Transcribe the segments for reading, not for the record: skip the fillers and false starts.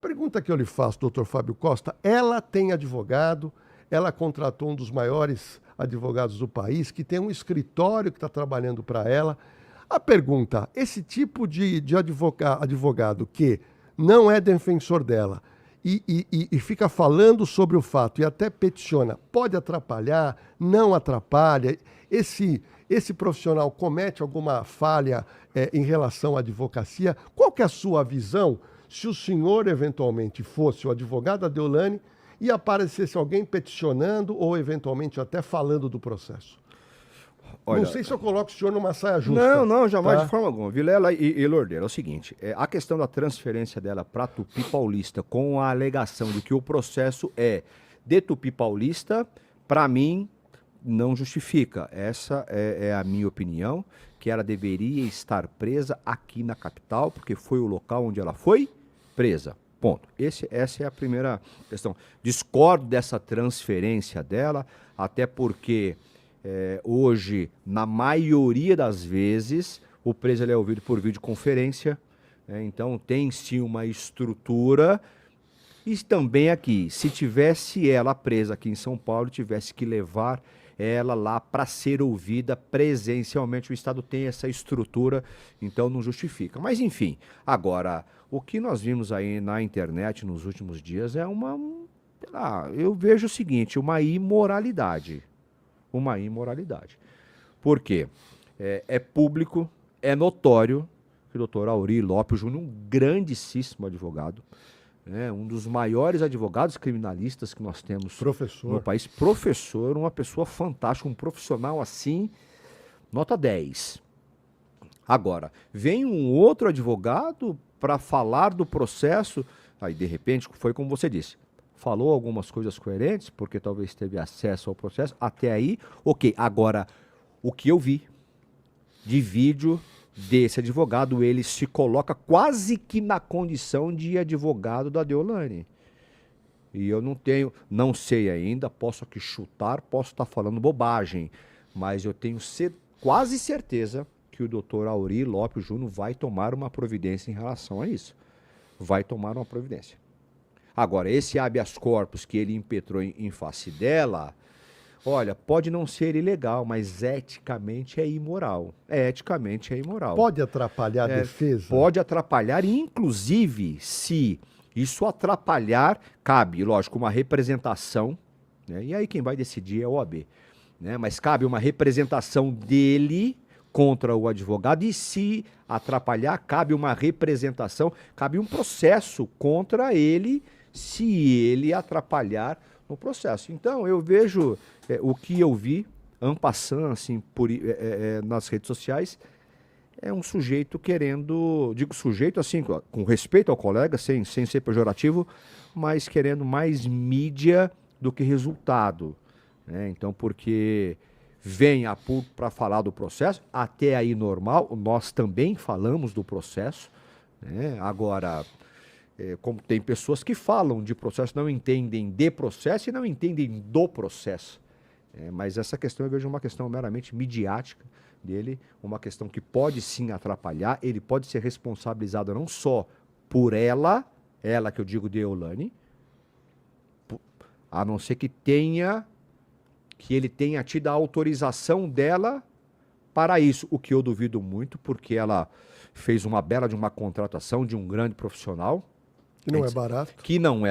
Pergunta que eu lhe faço, doutor Fábio Costa, ela tem advogado, ela contratou um dos maiores advogados do país, que tem um escritório que está trabalhando para ela. A pergunta, esse tipo de advogado que não é defensor dela e fica falando sobre o fato e até peticiona, pode atrapalhar, não atrapalha? Esse profissional comete alguma falha em relação à advocacia? Qual que é a sua visão se o senhor eventualmente fosse o advogado da Deolane e aparecesse alguém peticionando ou eventualmente até falando do processo? Olha, Não sei se eu coloco o senhor numa saia justa. não, não, jamais, tá? de forma alguma. Vilela e Lordeira, é o seguinte, a questão da transferência dela para Tupi Paulista com a alegação de que o processo é de Tupi Paulista, para mim, não justifica. Essa é a minha opinião, que ela deveria estar presa aqui na capital, porque foi o local onde ela foi presa. Ponto. Essa é a primeira questão. Discordo dessa transferência dela, até porque hoje, na maioria das vezes, o preso ele é ouvido por videoconferência, né? Então tem sim uma estrutura. E também aqui, se tivesse ela presa aqui em São Paulo, tivesse que levar ela lá para ser ouvida presencialmente, o Estado tem essa estrutura, então não justifica. Mas enfim, agora, o que nós vimos aí na internet nos últimos dias é sei lá, eu vejo o seguinte, uma imoralidade. Uma imoralidade. Por quê? É público, é notório que o doutor Auri Lopes Júnior, um grandíssimo advogado, um dos maiores advogados criminalistas que nós temos no país, professor, uma pessoa fantástica, um profissional assim, nota 10. Agora, vem um outro advogado para falar do processo, aí de repente foi como você disse, falou algumas coisas coerentes, porque talvez teve acesso ao processo, até aí, ok. Agora, o que eu vi de vídeo desse advogado, ele se coloca quase que na condição de advogado da Deolane. E eu não sei ainda, posso aqui chutar, posso estar falando bobagem, mas eu tenho quase certeza que o doutor Auri Lopes Júnior vai tomar uma providência em relação a isso. Vai tomar uma providência. Agora, esse habeas corpus que ele impetrou em face dela, olha, pode não ser ilegal, mas eticamente é imoral. Eticamente é imoral. Pode atrapalhar a defesa? Pode atrapalhar, inclusive, se isso atrapalhar, cabe, lógico, uma representação, né? E aí quem vai decidir é a OAB, né? Mas cabe uma representação dele contra o advogado, e se atrapalhar, cabe uma representação, cabe um processo contra ele, se ele atrapalhar no processo. Então, eu vejo o que eu vi, en passant, assim, nas redes sociais, é um sujeito querendo, digo sujeito assim, com respeito ao colega, sem ser pejorativo, mas querendo mais mídia do que resultado, né? Então, porque vem a público para falar do processo, até aí normal, nós também falamos do processo, né? Agora, como tem pessoas que falam de processo, não entendem de processo e não entendem do processo. Mas essa questão eu vejo uma questão meramente midiática dele, uma questão que pode sim atrapalhar, ele pode ser responsabilizado não só por ela que eu digo Deolane, a não ser que ele tenha tido a autorização dela para isso, o que eu duvido muito, porque ela fez uma bela de uma contratação de um grande profissional, Que não é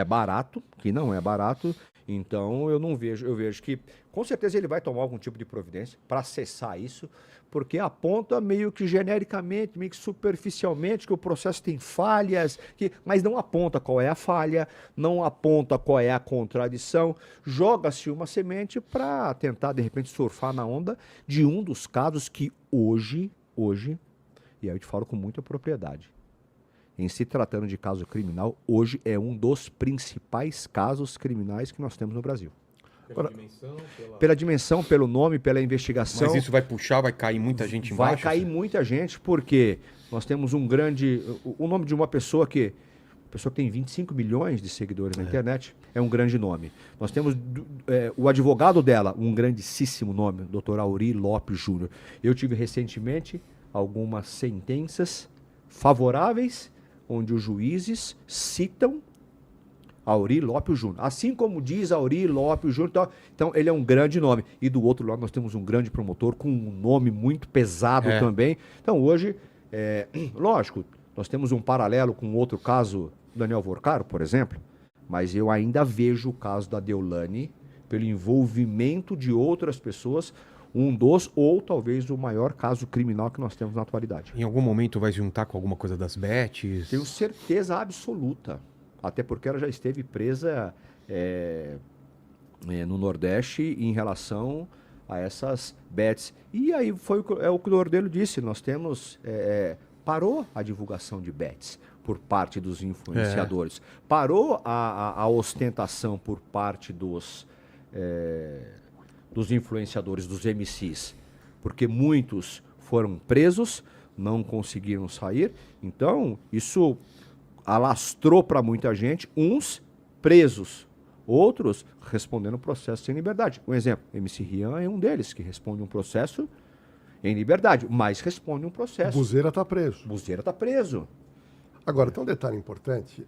barato. Que não é barato. Então eu vejo que com certeza ele vai tomar algum tipo de providência para cessar isso, porque aponta meio que genericamente, meio que superficialmente que o processo tem falhas, mas não aponta qual é a falha, não aponta qual é a contradição, joga-se uma semente para tentar de repente surfar na onda de um dos casos que hoje, e aí eu te falo com muita propriedade, em se tratando de caso criminal, hoje é um dos principais casos criminais que nós temos no Brasil. Pela dimensão, pelo nome, pela investigação. Mas isso vai puxar, vai cair muita gente embaixo? Vai cair muita gente, porque nós temos um grande... O nome de uma pessoa que tem 25 milhões de seguidores na internet, é um grande nome. Nós temos o advogado dela, um grandíssimo nome, Dr. Auri Lopes Júnior. Eu tive recentemente algumas sentenças favoráveis, onde os juízes citam Aurí Lopes Júnior. Assim como diz Aurí Lopes Júnior, então ele é um grande nome. E do outro lado nós temos um grande promotor com um nome muito pesado também. Então hoje, lógico, nós temos um paralelo com outro caso, Daniel Vorcaro, por exemplo, mas eu ainda vejo o caso da Deolane pelo envolvimento de outras pessoas, um dos, ou talvez o maior caso criminal que nós temos na atualidade. Em algum momento vai juntar com alguma coisa das bets? Tenho certeza absoluta. Até porque ela já esteve presa no Nordeste em relação a essas bets. E aí foi o que o Lordelo disse, nós temos... parou a divulgação de bets por parte dos influenciadores. Parou a ostentação por parte dos influenciadores, dos MCs. Porque muitos foram presos, não conseguiram sair. Então, isso alastrou para muita gente, uns presos, outros respondendo processo sem liberdade. Um exemplo, MC Rian é um deles, que responde um processo em liberdade, mas responde um processo. Buzeira está preso. Buzeira está preso. Agora, tem um detalhe importante.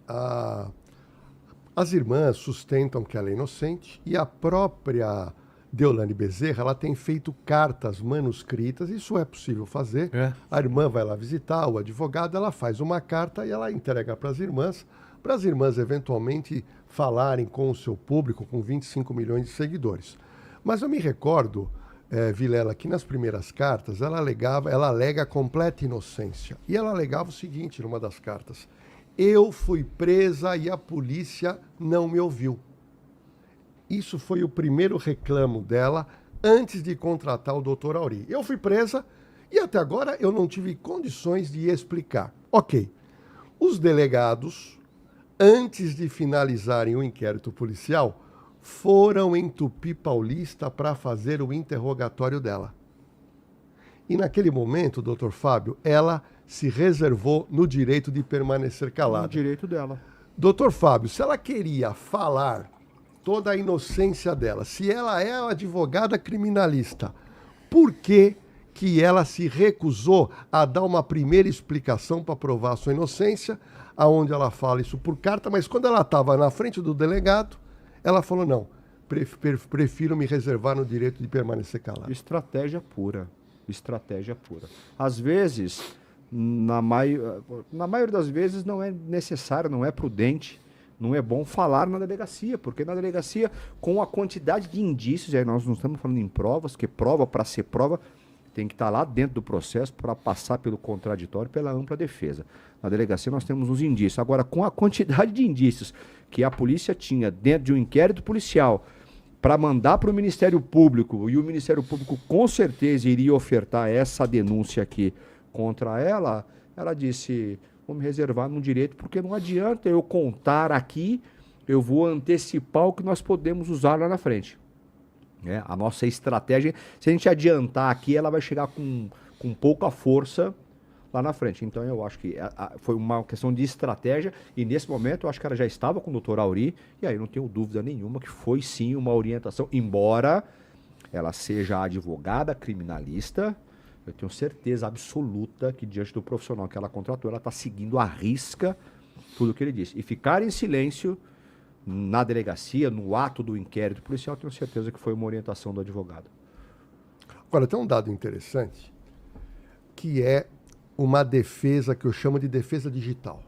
As irmãs sustentam que ela é inocente e a própria Deolane Bezerra, ela tem feito cartas manuscritas, isso é possível fazer. A irmã vai lá visitar o advogado, ela faz uma carta e ela entrega para as irmãs eventualmente falarem com o seu público, com 25 milhões de seguidores. Mas eu me recordo, Vilela, que nas primeiras cartas ela alega completa inocência. E ela alegava o seguinte numa das cartas: eu fui presa e a polícia não me ouviu. Isso foi o primeiro reclamo dela antes de contratar o doutor Aurí. Eu fui presa e até agora eu não tive condições de explicar. Ok, os delegados, antes de finalizarem o inquérito policial, foram em Tupi Paulista para fazer o interrogatório dela. E naquele momento, doutor Fábio, ela se reservou no direito de permanecer calada. No direito dela. Doutor Fábio, se ela queria falar toda a inocência dela, se ela é uma advogada criminalista, por que ela se recusou a dar uma primeira explicação para provar a sua inocência, aonde ela fala isso por carta, mas quando ela estava na frente do delegado, ela falou, não, prefiro me reservar no direito de permanecer calado. Estratégia pura. Estratégia pura. Às vezes, na maioria das vezes, não é necessário, não é prudente, não é bom falar na delegacia, porque na delegacia, com a quantidade de indícios, aí nós não estamos falando em provas, que prova, para ser prova, tem que estar lá dentro do processo para passar pelo contraditório, pela ampla defesa. Na delegacia nós temos os indícios. Agora, com a quantidade de indícios que a polícia tinha dentro de um inquérito policial para mandar para o Ministério Público, e o Ministério Público com certeza iria ofertar essa denúncia aqui contra ela, ela disse, vou me reservar no direito, porque não adianta eu contar aqui, eu vou antecipar o que nós podemos usar lá na frente. A nossa estratégia, se a gente adiantar aqui, ela vai chegar com pouca força lá na frente. Então eu acho que foi uma questão de estratégia e nesse momento eu acho que ela já estava com o doutor Aurí e aí não tenho dúvida nenhuma que foi sim uma orientação, embora ela seja advogada criminalista, eu tenho certeza absoluta que diante do profissional que ela contratou, ela está seguindo à risca tudo o que ele disse. E ficar em silêncio na delegacia, no ato do inquérito policial, tenho certeza que foi uma orientação do advogado. Agora, tem um dado interessante, que é uma defesa que eu chamo de defesa digital.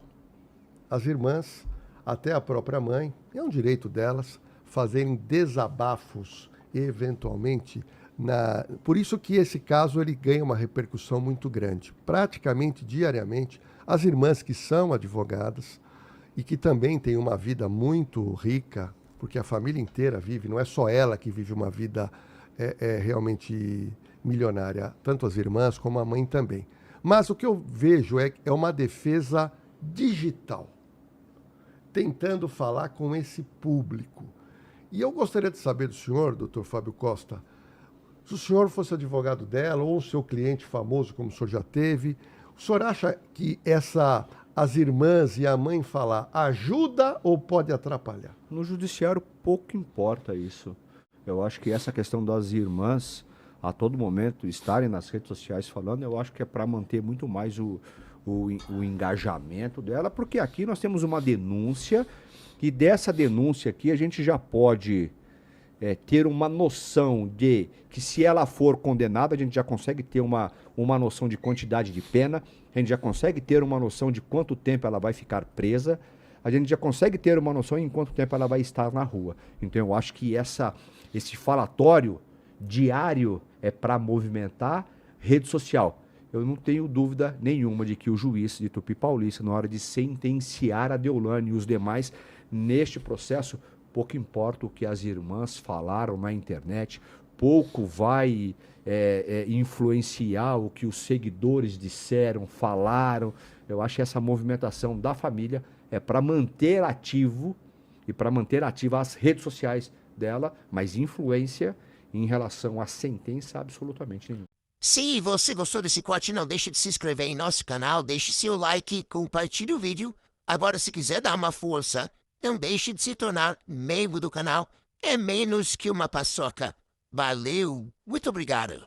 As irmãs, até a própria mãe, é um direito delas, fazerem desabafos, eventualmente, por isso que esse caso ele ganha uma repercussão muito grande. Praticamente diariamente, as irmãs que são advogadas, e que também tem uma vida muito rica, porque a família inteira vive, não é só ela que vive uma vida realmente milionária, tanto as irmãs como a mãe também. Mas o que eu vejo é uma defesa digital, tentando falar com esse público. E eu gostaria de saber do senhor, doutor Fábio Costa, se o senhor fosse advogado dela, ou o seu cliente famoso, como o senhor já teve, o senhor acha que as irmãs e a mãe falar ajuda ou pode atrapalhar? No judiciário pouco importa isso. Eu acho que essa questão das irmãs, a todo momento, estarem nas redes sociais falando, eu acho que é para manter muito mais o engajamento dela, porque aqui nós temos uma denúncia E dessa denúncia aqui a gente já pode ter uma noção de que se ela for condenada, a gente já consegue ter uma noção de quantidade de pena, a gente já consegue ter uma noção de quanto tempo ela vai ficar presa, a gente já consegue ter uma noção em quanto tempo ela vai estar na rua. Então eu acho que esse falatório diário é para movimentar rede social. Eu não tenho dúvida nenhuma de que o juiz de Tupi Paulista, na hora de sentenciar a Deolane e os demais neste processo, pouco importa o que as irmãs falaram na internet, pouco vai influenciar o que os seguidores disseram, falaram. Eu acho que essa movimentação da família é para manter ativo e para manter ativas as redes sociais dela, mas influência em relação à sentença absolutamente nenhuma. Se você gostou desse corte, não deixe de se inscrever em nosso canal, deixe seu like, compartilhe o vídeo. Agora, se quiser dar uma força, não deixe de se tornar membro do canal. É menos que uma paçoca. Valeu, muito obrigado.